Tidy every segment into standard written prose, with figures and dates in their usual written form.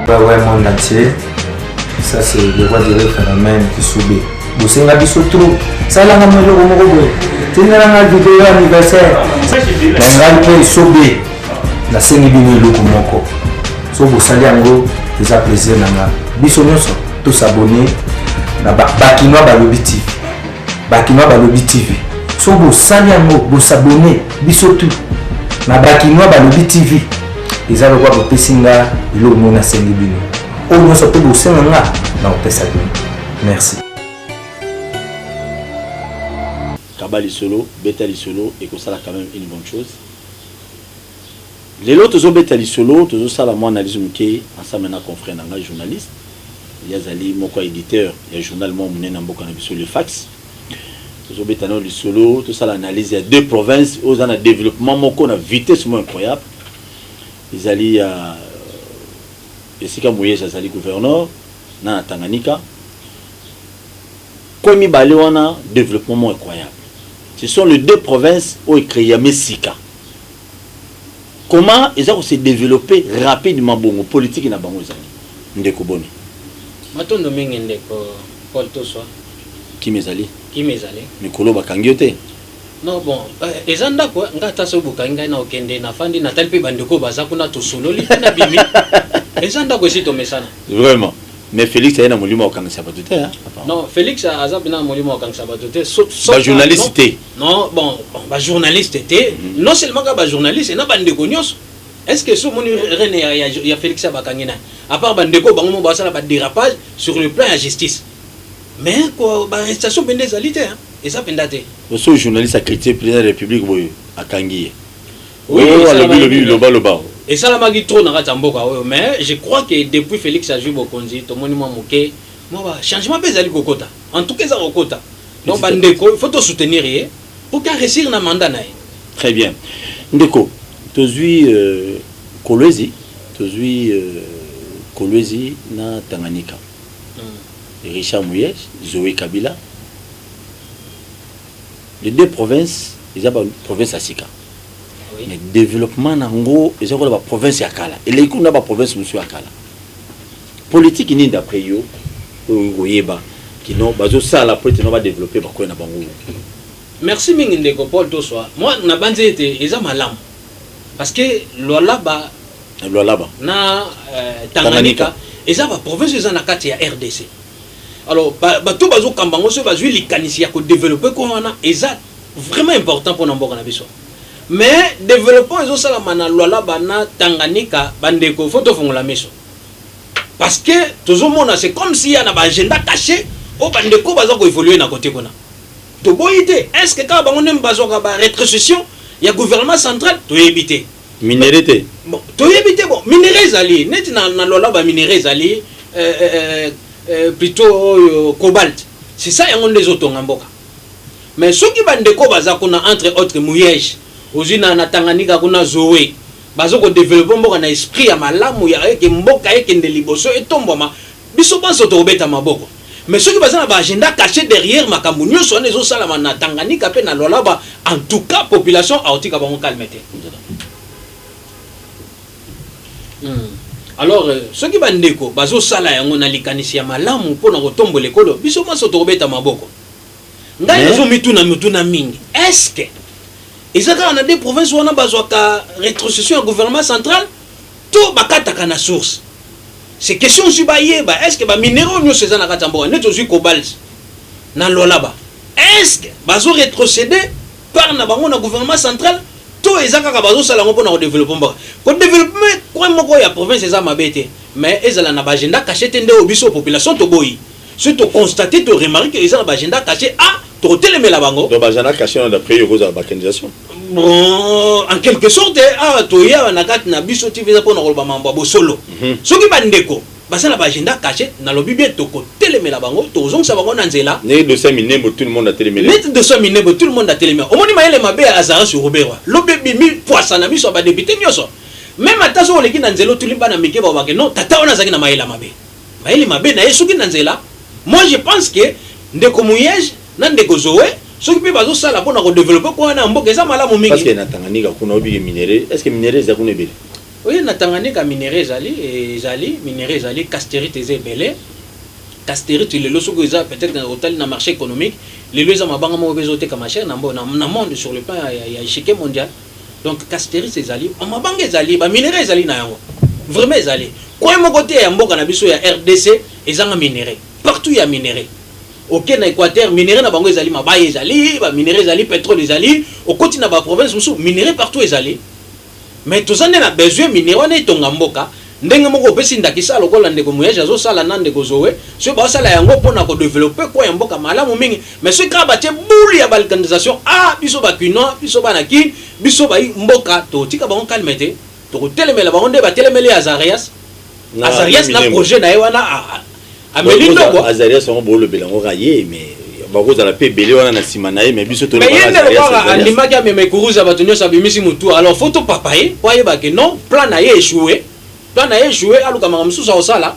Ouais, monde entier. Ça, c'est le roi du phénomène qui subit. Vous savez, la biso trop. Ça, là, on a le mot. Tu n'as pas de vidéo anniversaire. On a le pays subit. La scène est bien le kumoko. So, vous savez, en gros, c'est un plaisir. Biso, tous s'abonner. Bakinois Balobi TV. Bakinois Balobi TV. So, vous savez, en gros, vous s'abonner. Biso tout. Bakinois Balobi TV. Ils ont le droit de Pessinga, ils ont le monde à Sengbino. Au moins, ça peut bosser dans le Pessadou. Merci. Kabali solo, Betali solo, et que ça a quand même une bonne chose. Les autres ont Betali solo, tous ça la moi analyse muké, ensemble maintenant confrère un journaliste. Il y a Zali, mon éditeur, il y a journal mon mené dans beaucoup sur le fax. Tous ont Betali solo, tout ça l'analyse. Il y a deux provinces où on a développement, mon qu'on a vitesse incroyable. Ils allaient à Esika Mouyej, ils allaient gouverneur, dans Tanganyika. Comme ils allaient, on a développement incroyable. Ce sont les deux provinces où ils créent Messika. Comment ils ont se développé rapidement bon politique na bango zali. Ndeko boni. Matondo mingi ndeko Paul Toswa. Qui mezali? Qui mezali? Mikolo bakangiote. Non bon, ezanda quoi, ngata so bukanga na okende na fandi na talpe bandeko baza kuna to sololi na bimi. Ezanda ko sito mesana. Vraiment. Mais Félix a na molimo okanga sabadote hein. Non, Félix a na molimo okanga sabadote. Ba journaliste. Non, bon, ba journaliste était non seulement ba journaliste, na bandeko nyos. Est-ce que ce moni rené ya Félix abakangena à part bandeko bango ba sala ba dérapage sur le plan de la justice. Mais quoi ba station bendezalité hein. Et ça pendate. Ce journaliste a critiqué le président de la République à Kangi. Oui, loba. Et ça la magi trop na Tamboka mais je crois que depuis Félix a joué Bokonzi, to monument moké, moi changement bezali kokota. En tout cas ça kokota. Donc bandeko, il faut te soutenir pour qu'à réussir na mandat na. Très bien. Ndeko, tozui Kolwezi, Kolwezi na Tanganyika. Richard Mouyej, Zoé Kabila. Les deux provinces, ils ont une province à Sika. Oui. Mais le développement, ils ont une province à Kala. Et les coups, ils ont une province à Kala. Politique, ils sont d'après eux, qui n'ont pas ça, la politique, ils vont développer. Merci, Mingindeko Paul Toswa. Moi, je n'ai pas dit que ils ont mal. Parce que l'Olaba, na Tanganyika, ils ont une province à RDC. Alors, tout bazo kambango se bazo likanisi ya ko développer ko wana eza vraiment important pour namboka na biso. Mais développement ezo sala mana lola bana Tanganyika bandeko faut to fongola meso. Parce que toujours mona c'est comme si y a un agenda caché au bandeko bazo ko évoluer na côté kona. To boyité est-ce que quand bango nem bazo ka ba rétrocession ya gouvernement central to éviter minéralité. Bon, to éviter bon minéraux ali net na lola ba minéraux ali plutôt cobalt. C'est ça yang les autres ngamboka. Mais ceux qui bandeko baza kuna entre autres Mouyej, ozina na Tanganyika kuna Zoé, bazo ko développer mboka na esprit ya malamu ya ke mboka ekende liboso etomboma. Biso banso to obeta maboko. Mais ceux qui baza na ba agenda caché derrière makambu nyonso nezo salama na Tanganyika pe na lolaba en tout cas population aotika bango calmete. Alors, ceux qui bandeko, bazo sala yango na likanisi ya malamu pona kotombo lekolo, biso maso to obeta maboko. Ngai nazo mituna mingi. Est-ce que ezaka na des provinces wana bazo ka rétrocession au gouvernement central to bakataka na source. C'est question subayeba, est-ce que ba minéraux nyo seza na katambo, neto zu cobalt na lolaba. Est-ce que bazo rétrocéder par na bango na gouvernement central? Tout ezaka ka bazo sala ngo na développement. Ko développement quoi moko ya province eza mabete, mais ezala na agenda caché tende obiso population to boyi. Surtout constater to remarquer que ezala agenda caché to telemela bango. Donc agenda caché on d'après yo za balkanisation. Bon, en quelque sorte to ya na kat na biso TV za pona kolba mambo bo solo. Soki bandeko basala agenda caché na lobi bien to ko telemela bango to zongsa bango na nzela. Né de 5 minutes tout le monde a télémélé. Net de 5 minutes tout le monde a télémélé. Omoni maele mabe azara sur Robert. Lobi mi poisson na biso ba député nyoso. Même à taso oleki na nzelo tulimba na mike ba ke non tata ona zaki na maele mabe. Maele mabe na yesuki na nzela. Moi je pense que ndeko Mouyej na ndeko Zoé ceux qui bazo sala pona ko développer ko na mboka eza malamu mingi. Parce que na Tanganyika kuna obi minéraux, est-ce que minéraux za kuna bele? Oui, natangani ka minerai ezali minerai ezali castérite ezebele. Castérite le loso ko peut-être dans hôtel na marché économique, les lois mabanga mo bezote ka marché na monde sur le plan ya échiquier mondial. Donc castérite ezali, on mabanga ezali, ba minerai ezali na yango. Vraiment ezali. Kwa mo côté ya mboka na biso ya RDC ezanga minerai. Partout il y a minerai. Ok na Équateur minerai na bango ezali mabaye ezali, ba minerai ezali, pétrole ezali, au côté na ba province musu minerai partout ezali. Mais tout ça n'a besoin minerai na itonga mboka. Ndenge moko pesi ndakisa lokola ndeko moyage azo sala na ndeko zowe so ba sala yango pona ko développer ko ya mboka malamu mingi mais ce ka batie bouli ya balkanisation biso ba kino biso ba naki biso ba mboka to tika ba on calmete to ko telemela ba onde ba telemela Azarias na projet na wana amelindo bo Azarias on bo le belango raye mais ba ko za la pe belé wana na simana mais biso to mais yende ba andimaki ya me kuruza batunyo sabimisi mutu alors photo papaye po yeba que non plan na ye échoué. On a échoué à l'oukamamsous au sala.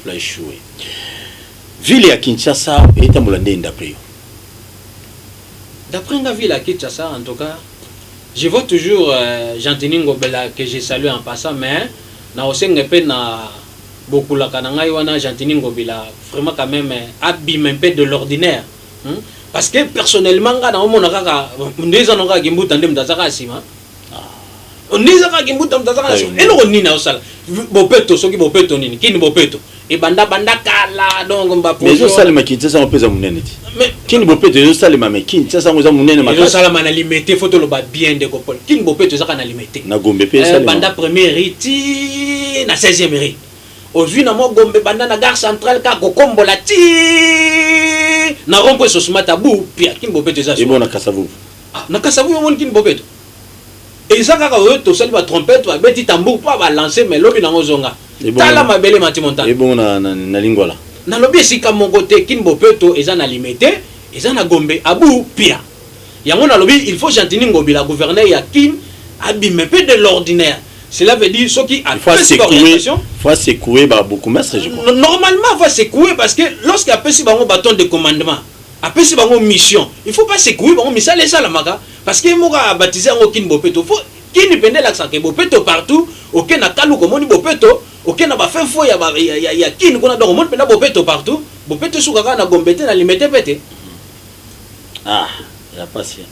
On a échoué. Ville à Kinshasa est à Moulande d'après. D'après la ville à Kinshasa, en tout cas, je vois toujours Jantini Ngobela que j'ai salué en passant, mais na aussi un peu na beaucoup la kananga wana Jantini Ngobela vraiment quand même abîme un peu de l'ordinaire. Parce que personnellement, quand on a kaka, on dit ça non kaka gimbu tandem d'azaka sima. On dit ça kaka gimbu tandem d'azaka sima. Et nous on n'y a au sala. Bopeto soki bopeto nini kini bopeto e banda kala donc mba mais zo salima Kinshasa on pesa munene ti kini bopeto zo salima mais Kinshasa ngoza munene makasi zo salama na limité photo lo ba bien de kopol kini bopeto za kana limité na Gombe pe salima banda première riti na 16e rite aujourd'hui na mo Gombe banda na gare centrale ka kokombola ti na rompo sosmata bu pia kini bopeto za e bona kasavu na kasavu yo mon kini bopeto. Et ça, quand on a une trompette, on a un tambour pour lancer, mais l'objet n'a zonga. Tala ma belle matimonta. Et bon, na lingua. Na l'objet, si comme mon côté, kin bopeto, et ça n'a limité, et ça n'a gombe, abou, pia. Yangon a lobby, il faut gentiner ngobi, la gouverneure, ya kin, abîme un peu de l'ordinaire. Cela veut dire, ceux qui a fait cette orientation. Il faut secouer, beaucoup maître, je crois. Normalement, il faut secouer parce que lorsqu'il y a un bâton de commandement, après c'est une mission, il ne faut pas secouer, mais ça les la maga. Parce que moi a baptisé un kin bopeto faut qui ne pendait l'accent que bopeto partout aucun na kalu comme on bopeto aucun na ba fin fo ya kin qu'on a dans monde pendant bopeto partout bopeto souka na gombete na limité pété la patient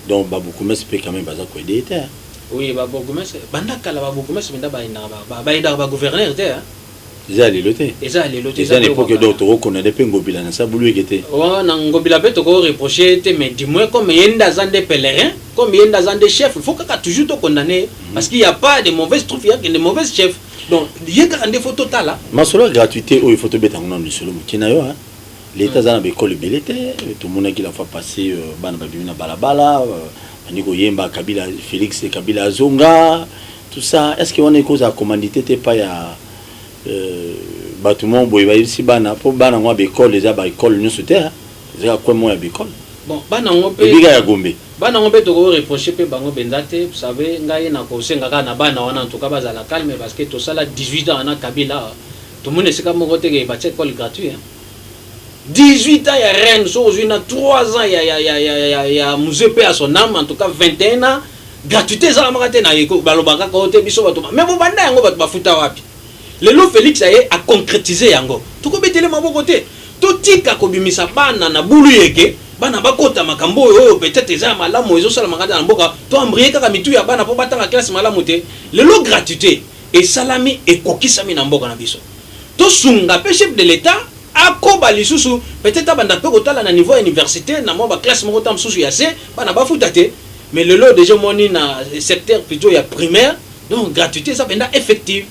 donc beaucoup mais peut quand même baza ko aider oui beaucoup mais banda kala beaucoup mais banda ba gouverneur té Eza liloté. Eza liloté. Eza l'époque d'autres qu'on a des pengobila na sa boulou était. Oh na ngobila pe to ko reprocher mais dis-moi comme yenda zan des pèlerins, comme yenda zan des chefs, il faut qu'à toujours te condamner parce qu'il y a pas de mauvaises trucs, il y a de mauvais chefs. Donc il y a un défaut total là. Ma solo gratuité il faut te mettre en nom de solo kinayo hein. L'état zan be école belité, tout le monde qui la fait passer bana babina balabala, Niko Yemba Kabila Félix Kabila Zonga, tout ça, est-ce qu'on est cause à commandité pas ya bâtiment boy ici bana pour bana moi école déjà ba école nous c'était déjà quoi moi école bon bana ngo pe biga ya Gombe bana ngo pe to ko reprocher pe bango benzate vous savez ngai na ko senga kana bana wana en tout cas bazala calme parce que tout ça là 18 ans na Kabila tout le monde c'est comme côté que ba école gratuit hein 18 ans ya reine so aujourd'hui na 3 ans ya musée pe à son âme en tout cas 21 ans gratuité ça la makate na yeko balobaka côté biso bato mais bon banda yango bato bafuta wapi le lot Félix a concrétisé yango tout ko betele maboko te to tika ko bimisa bana na bulu yeke bana bakota makambo oyo peut-être eza malamu ezo sala makata na mboka to ambrier kaka mitu ya bana po batanga classe malamu te le lot gratuité et salami et kokisami na mboka na biso to sunga pe chef de l'état akoba lisusu peut-être banda pe kotala na niveau université na mo ba classe moko tam susu ya se bana bafuta te mais le lot déjà moni na secteur plutôt ya primaire donc gratuité ça benda effective.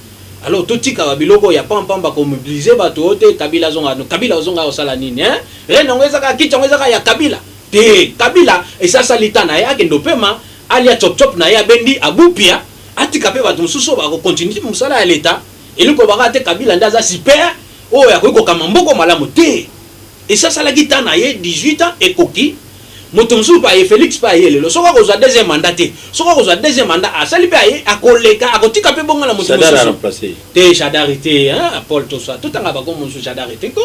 Alors tout tika babiloko ya pamba ko mobiliser bato te Kabila zonga au sala nini hein reno ngeza ka kicha ngeza ka ya Kabila te Kabila et ça salita na ya kendo pema alia chop chop na ya bendi abupia atika pe bato mususu ba ko continuer musala ya l'état eliko baka te Kabila ndaza super o ya ko kamamboko malamu te et ça sala kita na ye 18 ans et koki Motomsu pa ye Félix pa ye lelo soka ko za deuxième mandat te soka ko za deuxième mandat a sali pa ye akoleka akotika pe bonga la Motomsu Chadar a remplacé te Chadarité hein Paul tout ça tout anga ba ko monsu Chadarité ko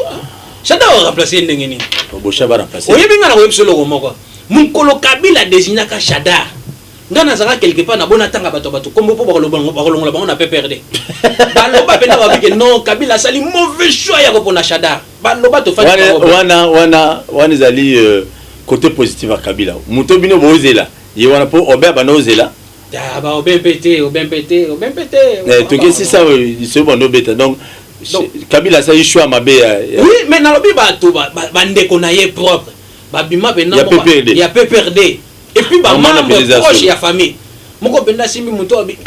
Chadar a remplacé ndengeni Bocha va remplacer oyebi ngana ko yebselo ko moko Mukolo Kabila désigna ka Chadar ngana zaka quelque part na bona tanga bato kombo po bakolongola bango na PPRD baloba pena babike non Kabila sali mauvais choix ya kopona Shadar baloba to fati wana zali côté positif à Kabila muto bino bozela ye wana po obe bana ozela ya ba OBMPT to que si ça c'est bon beta donc Kabila ça choix mabe oui mais na lobi bato bandeko na ye propre babima pena ya PPRD et puis ba membre proche ya famille moko penda simbi muto abi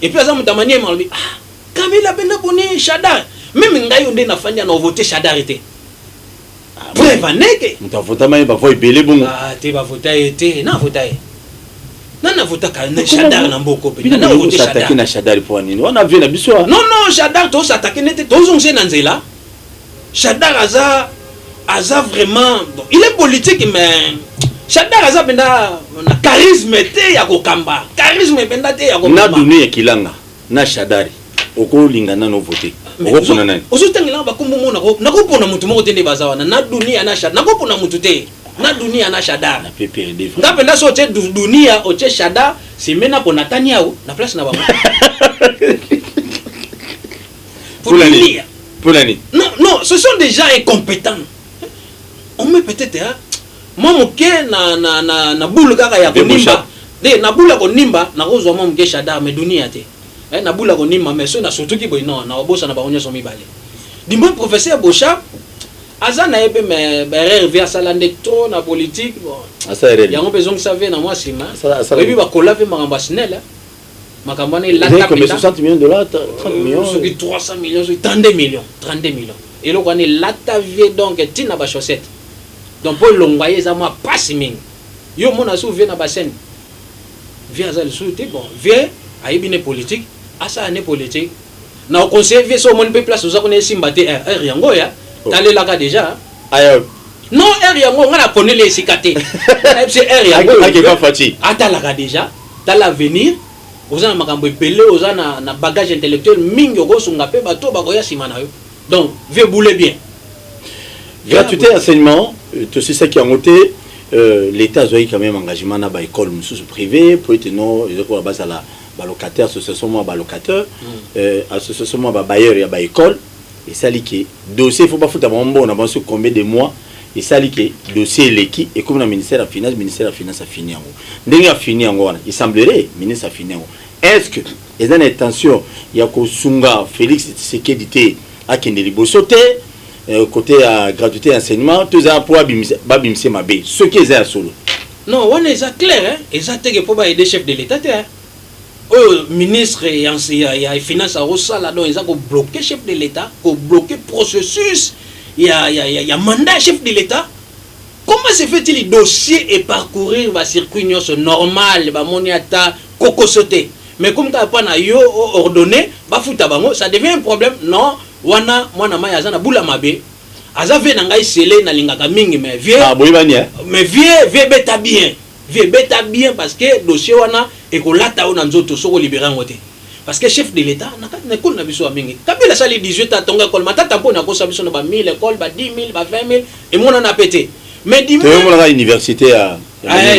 et puis aza mutamanie malobi Kabila penda boni Shadar même ngai onde na fanya na voter Shadar été preuve neke muta vota mai ba voy belé bongo te ba vota été na vota na vota ka na Shadar na mboko pe na voter Shadar s'attaquer na Shadar pour nini on a vu na biso non Shadar to s'attaquer nete to zongé na nzela Shadar aza vraiment il est politique mais Shadar aza penda na charisme te ya kokamba charisme penda te ya kokamba na dunia kilanga na Shadari oko lingana no voter oko pona nani ozotangela ba kombo mona na ko pona mutu moko tende bazawana na dunia na Shadar na ko pona mutu te na dunia na Shadar na PPRD nga penda so te dunia o te Shadar simena pona tania o na place na ba pour l'année non ce sont des gens incompétents on met peut-être moi moke na boule kaka ya konimba de na boule konimba na kozwa moi moke Shadar mais dunia te na boule konimba mais so na surtout ki boy non na obosa na baonyo so mibale dimbo professeur Bocha azana ebe mais erreur via salande trop na politique bon asa erreur yango besoin que ça vienne na moi sima et puis ba kola pe makamba snel makamba ne la comme 60 millions de dollars 30 millions so 300 millions 32 millions et lo kone lata vie donc tina ba chaussette donc pour l'envoyer ça moi pas siming yo mona sou vient na basen vient ça le sou te bon vient aibine politique asa ne politique na conseil vient so mon pe place ça connait simbate yango ya talé là déjà ayo non yango ngana connait les sikate c'est yango akeka fati atala déjà dans l'avenir ozana makambo epele ozana na bagage intellectuel mingi okosunga pe bato bakoya sima na yo donc vieux boule bien gratuité enseignement tout c'est ça qui a monté l'état a quand même engagement na ba école sous privé pour être non ils ont base à la locataire association moi ba locataire association moi ba bailleur ya ba école et ça liqué dossier faut pas foutre bon on avance combien de mois et ça liqué dossier l'équipe et comme le ministère de la finance a fini en ndenge a fini en il semblerait ministre a fini en est-ce que les intentions il y a ko sunga Félix Tshisekedi te a kende libosote côté à gratuité enseignement tous à pour babimse mabe ce qui est à solo non on est clair hein exact que pour aider chef de l'état hein ministre et il y a finance à Rosala donc ils ont bloqué chef de l'état pour bloquer processus il y a mandat chef de l'état comment se fait-il le dossier et parcourir va circuit normal ba moniata kokosoté mais comme t'as pas na yo ordonné ba futa bango ça devient un problème non wana mwana mai azana bula mabe azave na ngai sele na lingaka mingi mais vieux mais vieux beta bien parce que dossier wana ekolata ona nzoto soko libérer ngote parce que chef de l'état na ko na biso mingi Kabila sali 18 ans tonga école matata mpona ko sa biso na ba 1000 école ba 10 000 ba 20 000 et mona na pété mais dis moi la université à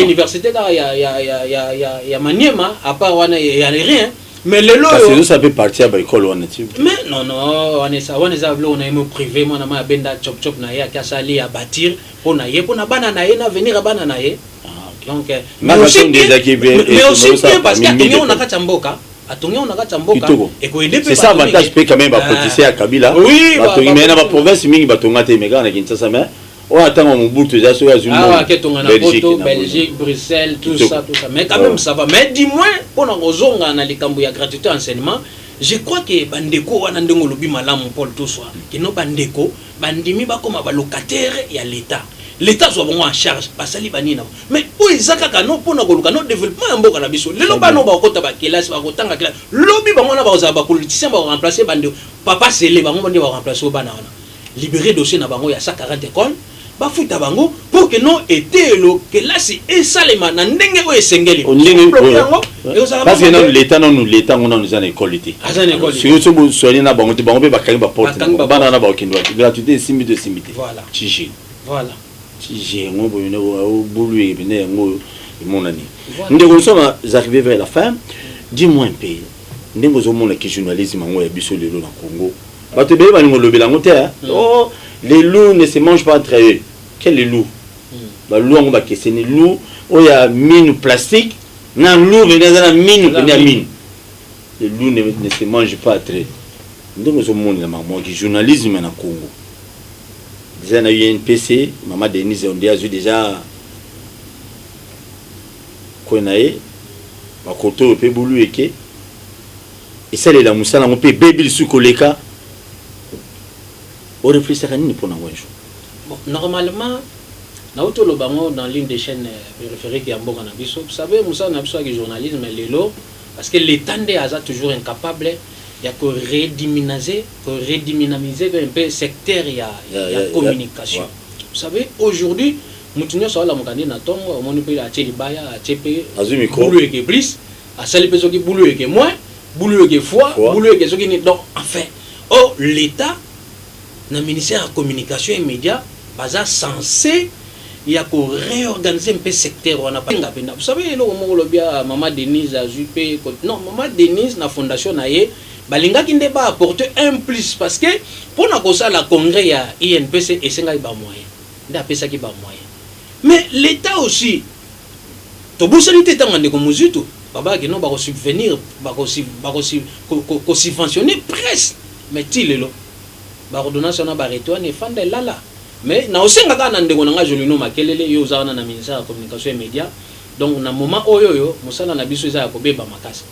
université là ya Maniema à part wana ya rien mais le lot parce que ça peut partir à l'école on est mais non on est ça on est on a aimé privé moi na ma benda chop na ya kasali à bâtir pona bana na ye na venir bana na ye donc mais aussi bien parce que on a katamboka et ko aider c'est ça avantage peut quand même protéger à Kabila oui mais na ba province mingi batonga te meka na Kinshasa mais on attend mon bout de ça sur la Belgique Bruxelles tout ça mais quand même ça va mais dis-moi pour na kozonga na likambo ya gratuité enseignement je crois que bandeko wana ndenge lobi malamu Paul tout soir kino bandeko bandimi ba koma ba locataire ya l'état soit bon en charge basali banina mais o ezaka kano pona koluka no développement ya mboka na biso lelo bano ba kota ba classe ba kotanga classe lobi bango na ba za ba politicien ba remplacer bande papa sele bango bande ba remplacer bana wana libérer dossier na bango ya 140 écoles ba futa bango pour que non été lo que là c'est esalema na ndenge o esengeli parce que non l'état on nous en école était si on se soigner na bango te bango ba kangi ba porte bana na ba okendo gratuité simité voilà chichi voilà j'ai ngo boyone o bulu ebene ngo mon année. Nous sommes arrivés vers la fin. Dis-moi un peu. Nous sommes qui journalisme en Biso le loup dans Congo. Oh, les loups ne se mangent pas entre eux. Quel est le loup? Le loup, c'est le loup. Oh, il y a mine plastique. Non, loup, il y a mine. Les loups ne se mangent pas entre eux. Nous sommes qui journalisme en Congo. Déjà, il y a eu un PC. Maman Denise, on a déjà. Konae, Makoto, pe boulu eke. Et ça, les lamousala, on peut bébé sous koleka. On réfléchit à ni pour n'envoyer. Bon, normalement, dans l'une des chaînes périphériques qui est en Bourg-en-Abisso, vous savez, Moussa Nabisso avec le journalisme, parce que l'État est toujours incapable, il y a que redynamiser un peu le secteur, il y a communication. Vous savez, aujourd'hui, Moutinho sur la mokandi na tongo on peut la tchelibaya a tchepe boulou et plus à celle personne qui boulou et moins boulou et fois boulou et qui donc enfin l'état na ministère de communication et médias baza censé il y a qu'on réorganiser un peu secteur on a pas vous savez le moment bien maman Denise a jupe non maman Denise na fondation na ye balinga qui ne pas apporter un plus parce que pour na ko ça la congrès ya INPC et senga ba moyen nda pesa ki ba moyen. Mais l'État aussi, tout le monde est en train de se faire. Baba qui non va subvenir, va subventionner presque. Mais il est là. La ordonnance na bareto ne fande là. Mais na aussi ngaka na ndeko na jolino makelele yo za na ministère de la communication et médias. Donc na moment oyo mosala na biso za ko beba makasi.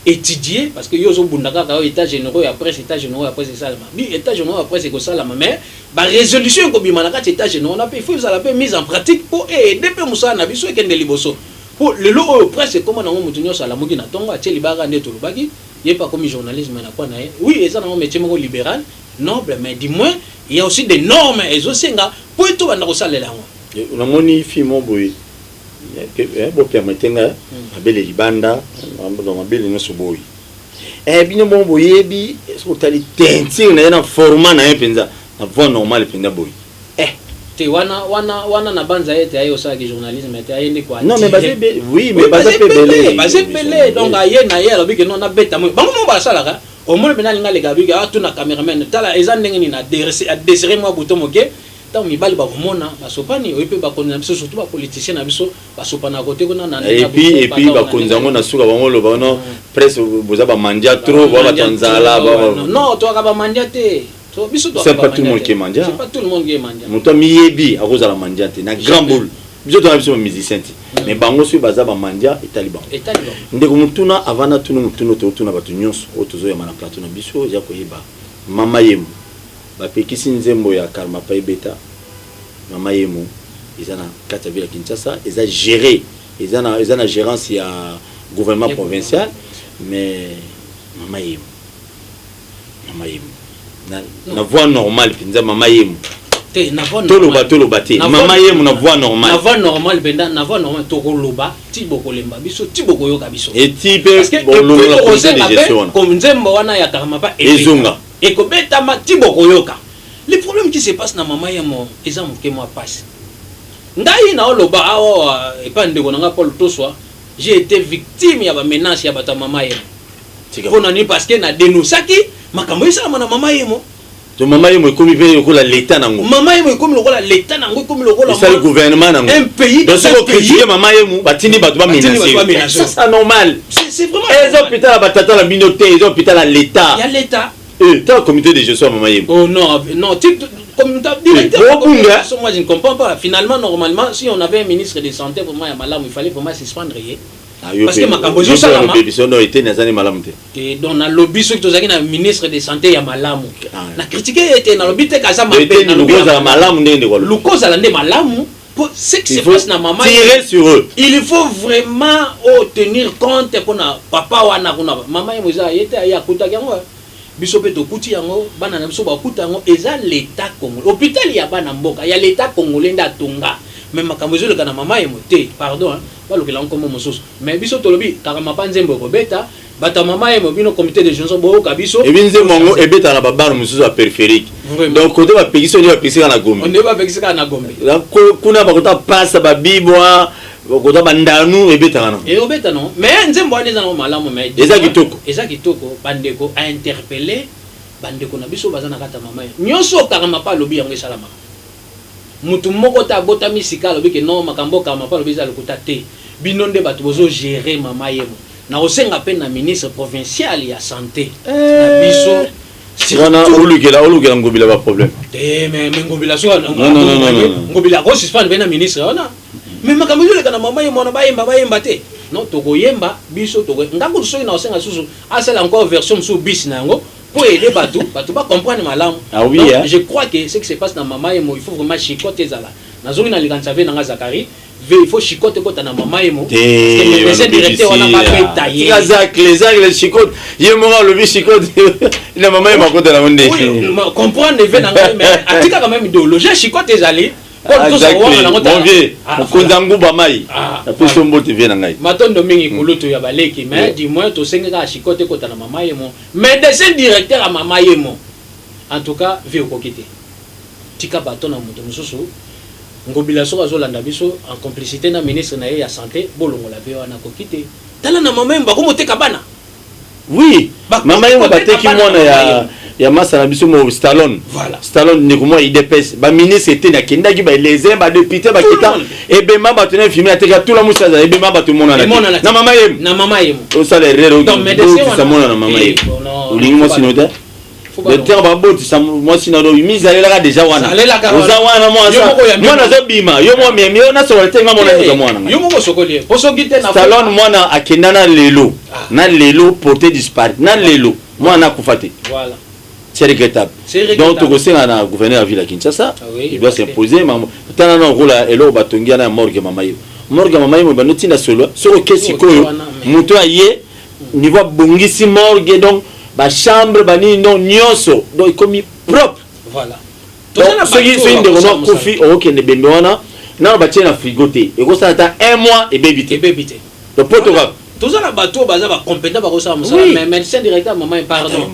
Étudier parce que yo zo bundaka ka état généraux et après état généraux après c'est ça bi état généraux après c'est que ça la mais ba résolution ko bima na ka état généraux on a fait faut ça la mise en pratique pour aider pe musa na biso ekende liboso pour le lo presque comment na mutunyo sala muki na tongo a teli baga ndeto lobaki yé pas comme journalisme na quoi na oui et ça na métier mo libéral noble mais du moins il y a aussi des normes et aussi nga pour tout banda ko salela ngo on a moni fi mo boy bo permettenga abele libanda dans abele no soboyi bino bon boyebi so tali tentir na format na penza na voix normal penza boy te wana na banza yete ayo ça que journalisme était ayende quoi non mais basé oui mais basé belé donc aye na ye lobi que non na beta mo bango mo ba sala ka au moins bena linga le gabi ga tu na cameraman tala eza ndenge ni na desserrer moi bouton moke tant mibali ba komona basopani oyepe ba konza biso surtout ba politiciens na biso basopana côté kona na et puis ba konzango na suka bango lo bano presse boza ba mandia trop ba tanzala ba non to ka ba mandia te to biso to c'est pas tout le monde qui mandia c'est pas tout le monde qui mandia moto miyebi a cause la mandia te na grand boule biso to na biso musicien mais bango su baza ba mandia et taliban ndeko mutuna avana tunu mutuno to tuna batu nyonso o tozo ya mana plateau na biso ya koyeba mama yemu bapekisi nzembo ya karma pa beta mama yemu ezana kata vila Kinshasa eza géré ezana gérance ya gouvernement provincial mais mama yemu na voix normale pinza mama yemu te na voix normale toloba te mama yemu na voix normale na voix normale benda na voix normale to koloba ti bokolemba biso ti bokoyoka biso et ti pe bolongo la comité de gestion comme nzembo wana ya karma pa ezonga et que betama tibokoyoka le problème qui se passe na mama yamo eza muke moi passe ngai na oloba awo et pas ndeko nga Paul Toswa j'ai été victime ya ba menace ya bata mama yamo pona ni parce que na dénonçaki makambo esa na mama yamo to mama yamo ekomi pe ko la l'état nango mama yamo ekomi lokola l'état nango ekomi lokola le gouvernement nango un pays dans ce critiquer mama yamo batini batu ba menacer ça c'est normal c'est vraiment les hôpitaux la batata la minoté les hôpitaux la l'état il y a l'état t'as un comité de gestion mama yemo oh non comme directeur moi je ne comprends pas finalement normalement si on avait un ministre de santé pour moi il fallait pour moi suspendre parce que makambo zo salama bisono était nazani malamu te donc na lobby ceux qui tozaki na ministre de santé ya malamu na critiquer était na lobby te kaza mabe na lobby za malamu ndende kwa lukoza la nde malamu pour ce qui se passe na maman tirer sur eux il faut vraiment tenir compte pour na papa wana kuna maman yemoza yete ya kuta yango biso pe to kuti yango bana na biso ba kuta yango eza l'état congolais hôpital ya bana mboka ya l'état congolais nda tonga même makambo zo le kana mama yemo te pardon ba lokela nkomo mosusu mais biso tolobi karama panzembo ko beta bata mama yemo bino comité de gestion bo ka biso et binze mongo e beta na babar mosusu a périphérique donc côté ba pekiso ni ba pekisa na Gombe on ne ba pekisa na Gombe kuna ba kota passa ba bibwa Okoza bandanu ebetana. Et obeta non. Mais nzembo ane zana malamu mais. Eza kitoko. Eza kitoko bandeko a interpellé bandeko na biso bazana kata mama. Nyonso karama pa lobi yango esalama. Mutu moko ta bota misika lobi ke non makambo karama pa lobi za lokuta te. Binonde batu bozo gérer mama yemo. Na osenga pe na ministre provincial ya santé. Na biso Sirana olukela ngobila ba problème. Mais ngobila so non. Ngobila ko suspend be na ministre ona. Mais makambo yo lekana mama yemo na bayemba te. Non toko yemba biso toko ngango so na osenga susu asala encore version sous bis na ngo pour aider batu ba comprendre malamu. Ah oui, donc, hein? Je crois que ce qui se passe dans mama yemo il faut vraiment chicoter zala. Nazongi na likanza ve na Zakari. Il faut chicoter quand na mama yemo. C'est directeur on a pas taillé. Les chicote, yemo le chicote. La mama yemo côté la monde. Comprendre ve na mais atika quand même idéologie chicote ezali. Mon vieux, kondangu bamai. Après son mot vient ngai. Matondo mingi kulutu ya baleki mais du moins to senga chicote quand na mama yemo. Médecin directeur à mama yemo. En tout cas, vie au kokité. Tika baton na mutu mususu. Ngobila so azolanda biso en complicité na ministre na ya santé bolongo la veo na kokité. Tala na mama yemo ko moteka bana. Oui, mama yemo bateki mwana ya masa na biso mo Stallone. Voilà. Stallone ni ko mo IDPS. Ba ministre était na kendaki ba les ba député ba kita et be mama tena filmer ateka tout la musaza et be mama tout mona na. Na mama yemo. Na mama yemo. O sala rero. Donc médecin ça mona na mama yemo. Olingi mo sinoda. Le terme babot ça moi sinado mise alela déjà wana. Oza wana moi na zobima yo mo memi yo na so tenga mona na mwana. Yo mo sokoli. Poso gite na Stallone mwana akendana lelo. Na lelo porté disparu. Na lelo mwana kufate. Voilà. C'est regrettable. Donc tu conseilles à gouverneur de la ville à Kinshasa, il doit s'imposer maman. Tana na rôle elo batongia na morgue mama yo. Morgue mama yo banoti na solo. Soko kesi koyo. Muto aye niveau bongisi morgue donc ba chambre bani non nyonso donc comme propre. Voilà. Ce qui sont de renom kofi o kende bembe wana na ba tiena frigoté. Et ça attend un mois et bébité. Le Portugal. Tous les bateaux basés sur compétents par ça, mais médecin directeur maman pardon.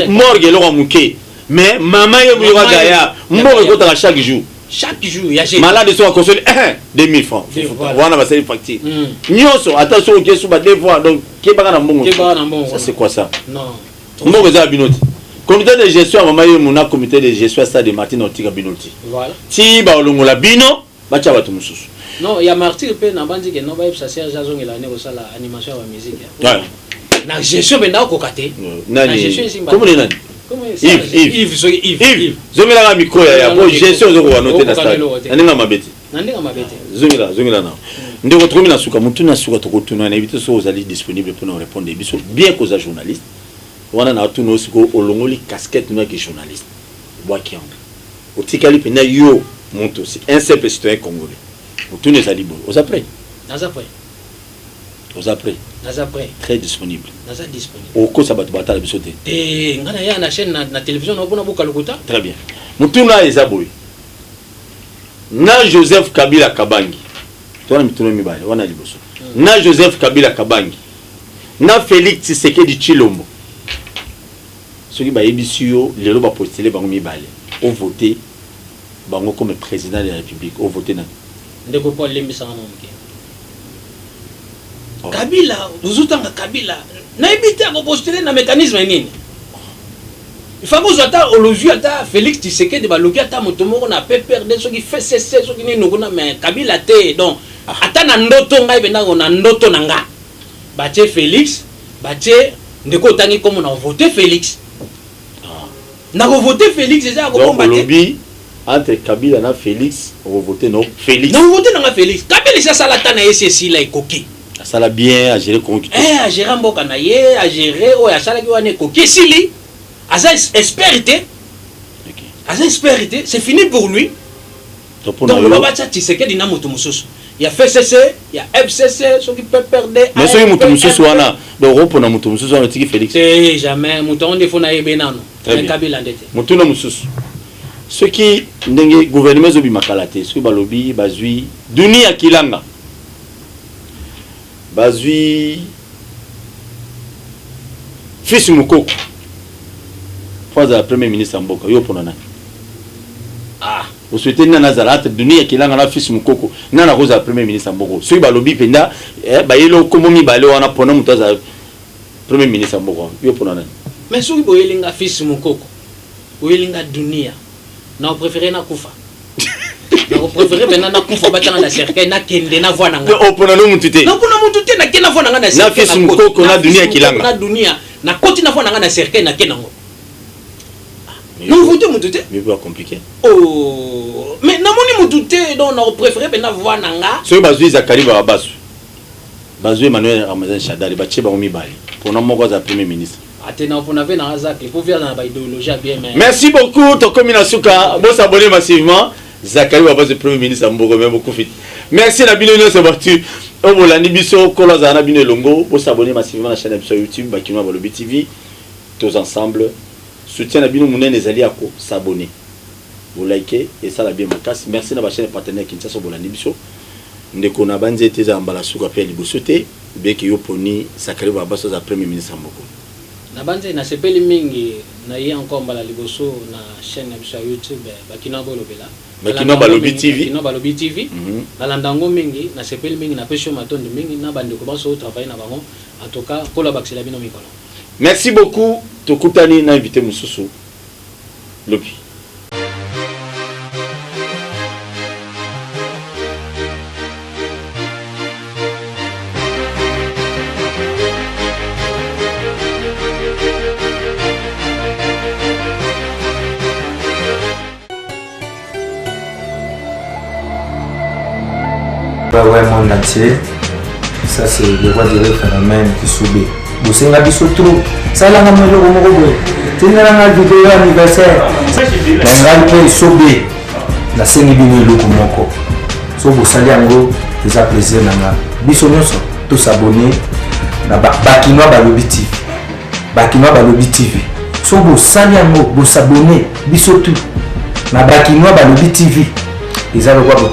Morgue le muké. Mais maman yo yura gaya. Mboko kota chaque jour. Chaque jour il y a malade sont à consoler 2000 francs. Voilà va c'est facture. Nyonso attention ke suba deux fois donc ke baka na mbongo. Ça c'est quoi ça? Non. Mboko za binoti. Comité de gestion maman yo mona comité de gestion ça de Martin Otika binoti. Voilà. Ti ba olongola bino bacha batu mususu. Non, il y a Martyr pe na bandi ke no ba ça sert jason il a né ça la animation à musique. Ouais. Na gestion ben na ko kate. Na gestion comment les nani? Yves. Zomela la micro ya pour gestion zo ko noter na stade. Ndinga mabeti. Ndinga mabeti. Zomela na. Ndeko tromi na suka mutu na suka to ko tuna na éviter so aux disponible pour nous répondre biso bien que za journaliste. Wana na tuno siko olongoli casquette na ki journaliste. Boaki anga. Otikali pena yo monto c'est un simple citoyen congolais. Tout les alibos. Aux après. Très disponible. Au cours de bataille de sauter. Et on a une chaîne na télévision on a beaucoup de très bien. Mutuna ezaboy. Na Joseph Kabila Kabangi. Toi mutuna mibale wana liboso. Na Joseph Kabila Kabangi. Na Félix Tshisekedi Tshilombo. Ceux qui ba ebisio lelo ba postuler bango mibale. Ont voté bango comme président de la République. Ont voté na ndeko Paul Lembisa ngamoke Kabila uzutanga Kabila na ebite ko postuler na mécanisme nini il faut que ata oloju ata Félix Tshisekedi baloki ata moto moko na PPRD soki fait cesser soki nini ngona mais Kabila te donc ata na ndoto ngai benango na ndoto nanga batie Félix batie ndeko tangi comme na voter Félix na ko voter Félix déjà ko combattre entre Kabila na Félix, on va voter non Félix. Non, on va voter non Félix. Kabila c'est ça la tana SSI là ekoki. Ça l'a bien à gérer comme à gérer mboka na ye, à gérer o ya sala ki wana ekoki sili. Asa espérité. OK. Asa espérité, c'est fini pour lui. Donc le baba Tshisekedi na moto mususu. Il y a FCC, il y a FCC, ceux qui peuvent perdre. Mais ceux qui moto mususu wana, l'Europe na moto mususu wana tiki Félix. C'est jamais moto on défend na yebenano. Kabila ndete. Moto na mususu. Ceux qui ndenge gouvernement zobi makalate, ceux balobi bazui dunia kilanga. Bazui fils Mukoko. Fois la premier ministre Mboka yo pona na. Ah, vous souhaitez nana zalate dunia kilanga na fils mukoko nana koza premier ministre mboko soki balobi penda bayelo komomi bale wana pona mutaza premier ministre mboko yo pona nani mais soki boyelinga fils mukoko boyelinga dunia na préféré na kufa na préféré bena na kufa batanga na cercueil na kende na voix nanga o pona no mutute na pona mutute na kena voix nanga na cercueil na fils mukoko na dunia kilanga na dunia na koti na voix nanga na cercueil na kenango non vous mutute mais pas compliqué oh mais na moni mutute donc na préféré bena voix nanga so bazui zakari ba basu bazui Emmanuel Ramazan Shadari ba cheba omi bali pona moko za premier ministre. Merci beaucoup, Tokomina Souka. Bon s'abonner massivement. Zakari va passer premier ministre Mbogo, mais beaucoup fit. Merci Nabino, c'est parti. On va l'anibiso, Kolazana Bine Longo. Bon s'abonner massivement à la chaîne sur YouTube, Bakinoa Balobi TV. Tous ensemble. Soutien Nabino Mounen les alliés à quoi s'abonner. Vous likez et ça la bien ma casse. Merci à la chaîne partenaire qui nous a l'anibiso. Ndeko na banze teza ambala Souka pia libosote. Beki yoponi Zakari va passer au premier ministre Mbogo. Na banze na sepeli mingi na yi encore mbala liboso na chaîne ya YouTube Bakinoa Bolobela. Bakinoa Balobi TV. Bakinoa Balobi TV. Na landango mingi na sepeli mingi na pesho matondo mingi na bande ko baso travailler na bango. En tout cas, kola baxela bino mikolo. Merci beaucoup. Tokutani na invité Mususu. Lobi. Ouais, monde entier. Ça, c'est le roi du phénomène qui subit. Vous savez, biso trop. Ça, là, on a le mot. C'est une vidéo anniversaire. On a le pays subit. La scène est bien le moko. So, vous savez, en gros, c'est un plaisir. Biso, nous sommes tous abonnés. Bakinoa Balobi TV. Bakinoa Balobi TV. So, vous savez, en gros, vous abonnez. Biso tout. Bakinoa Balobi TV. Ils ont le droit de